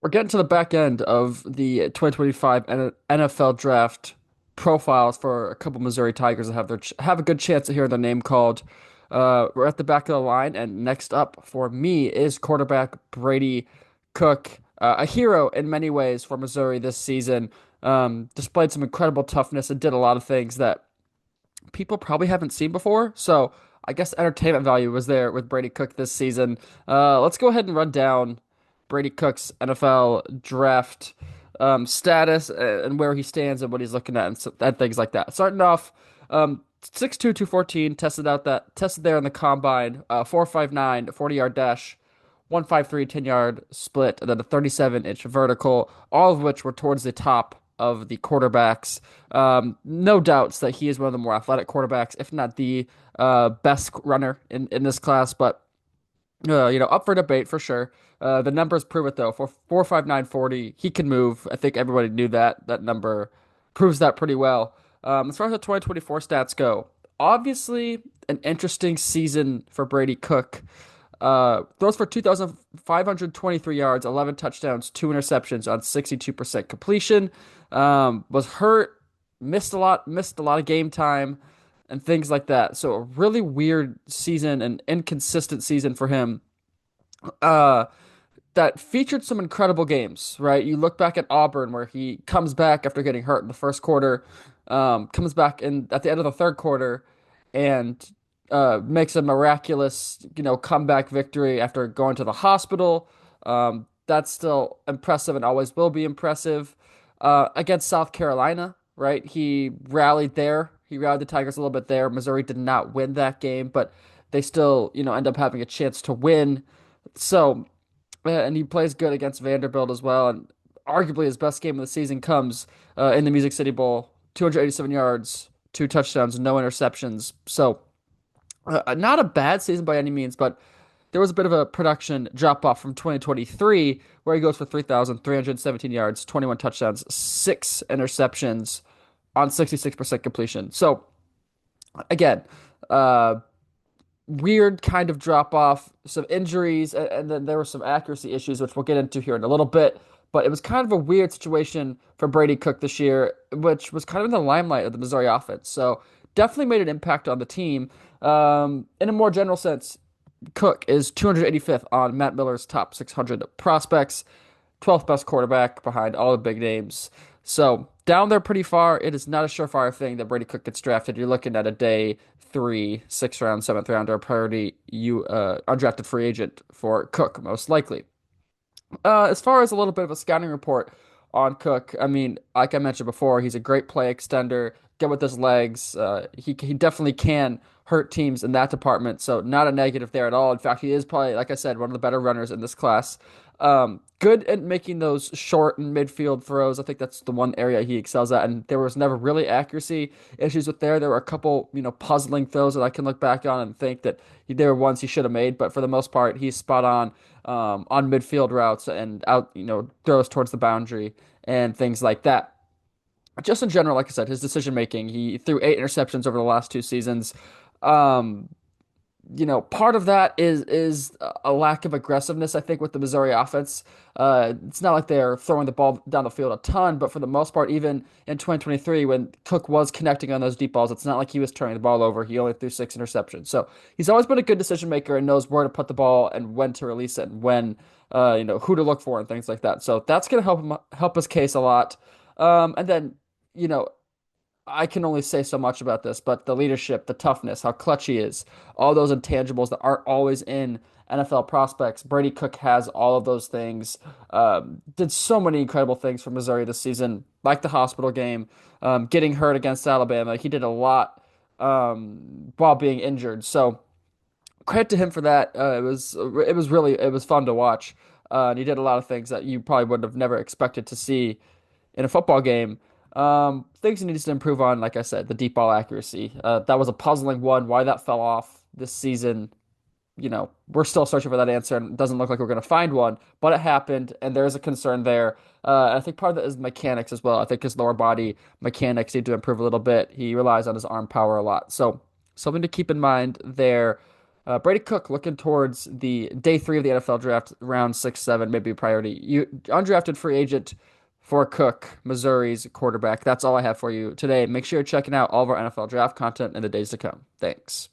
We're getting to the back end of the 2025 NFL draft profiles for a couple Missouri Tigers that have a good chance to hear their name called. We're at the back of the line, and next up for me is quarterback Brady Cook, a hero in many ways for Missouri this season. Displayed some incredible toughness and did a lot of things that people probably haven't seen before. So I guess entertainment value was there with Brady Cook this season. Let's go ahead and run down Brady Cook's NFL draft status and where he stands and what he's looking at and things like that. Starting off, 6'2", 214, tested there in the combine, 4.59, 40-yard dash. 153 10-yard split, and then a 37-inch vertical, all of which were towards the top of the quarterbacks. No doubts that he is one of the more athletic quarterbacks, if not the best runner in this class, but up for debate for sure. The numbers prove it though. For 4.59 40, he can move. I think everybody knew that. That number proves that pretty well. As far as the 2024 stats go, obviously an interesting season for Brady Cook. Throws for 2,523 yards, 11 touchdowns, 2 interceptions on 62% completion. Was hurt, missed a lot of game time and things like that. So a really weird season and inconsistent season for him. Uh, that featured some incredible games, right? You look back at Auburn where he comes back after getting hurt in the first quarter, comes back in at the end of the third quarter and makes a miraculous, comeback victory after going to the hospital. That's still impressive and always will be impressive. Against South Carolina, right? He rallied there. He rallied the Tigers a little bit there. Missouri did not win that game, but they still, end up having a chance to win. So, and he plays good against Vanderbilt as well. And arguably his best game of the season comes in the Music City Bowl. 287 yards, 2 touchdowns, no interceptions. So, not a bad season by any means, but there was a bit of a production drop off from 2023 where he goes for 3,317 yards, 21 touchdowns, 6 interceptions on 66% completion. So, again, uh, weird kind of drop off, some injuries, and then there were some accuracy issues, which we'll get into here in a little bit. But it was kind of a weird situation for Brady Cook this year, which was kind of in the limelight of the Missouri offense. So definitely made an impact on the team. In a more general sense, Cook is 285th on Matt Miller's top 600 prospects, 12th best quarterback behind all the big names. So down there pretty far. It is not a surefire thing that Brady Cook gets drafted. You're looking at a day three, sixth round, seventh rounder, priority undrafted free agent for Cook, most likely. As far as a little bit of a scouting report on Cook, I mean, like I mentioned before, he's a great play extender, good with his legs. He definitely can hurt teams in that department, so not a negative there at all. In fact, he is probably, like I said, one of the better runners in this class. Good at making those short and midfield throws. I think that's the one area he excels at, and there was never really accuracy issues with there. There were a couple, puzzling throws that I can look back on and think that there were ones he should have made, but for the most part, he's spot on midfield routes and out, throws towards the boundary and things like that. Just in general, like I said, his decision making, he threw 8 interceptions over the last 2 seasons. Um, part of that is a lack of aggressiveness, I think, with the Missouri offense. It's not like they're throwing the ball down the field a ton, but for the most part, even in 2023, when Cook was connecting on those deep balls, it's not like he was turning the ball over. He only threw 6 interceptions. So he's always been a good decision maker and knows where to put the ball and when to release it and when, who to look for and things like that. So that's going to help his case a lot. And then, you know, I can only say so much about this, but the leadership, the toughness, how clutch he is, all those intangibles that aren't always in NFL prospects. Brady Cook has all of those things. Did so many incredible things for Missouri this season, like the hospital game, getting hurt against Alabama. He did a lot while being injured. So credit to him for that. It was fun to watch. And he did a lot of things that you probably would have never expected to see in a football game. Things he needs to improve on, like I said, the deep ball accuracy. That was a puzzling one. Why that fell off this season, we're still searching for that answer, and it doesn't look like we're going to find one. But it happened, and there is a concern there. I think part of that is mechanics as well. I think his lower body mechanics need to improve a little bit. He relies on his arm power a lot, so something to keep in mind there. Brady Cook looking towards the day three of the NFL draft, round 6, 7, maybe a priority. You undrafted free agent for Cook, Missouri's quarterback. That's all I have for you today. Make sure you're checking out all of our NFL draft content in the days to come. Thanks.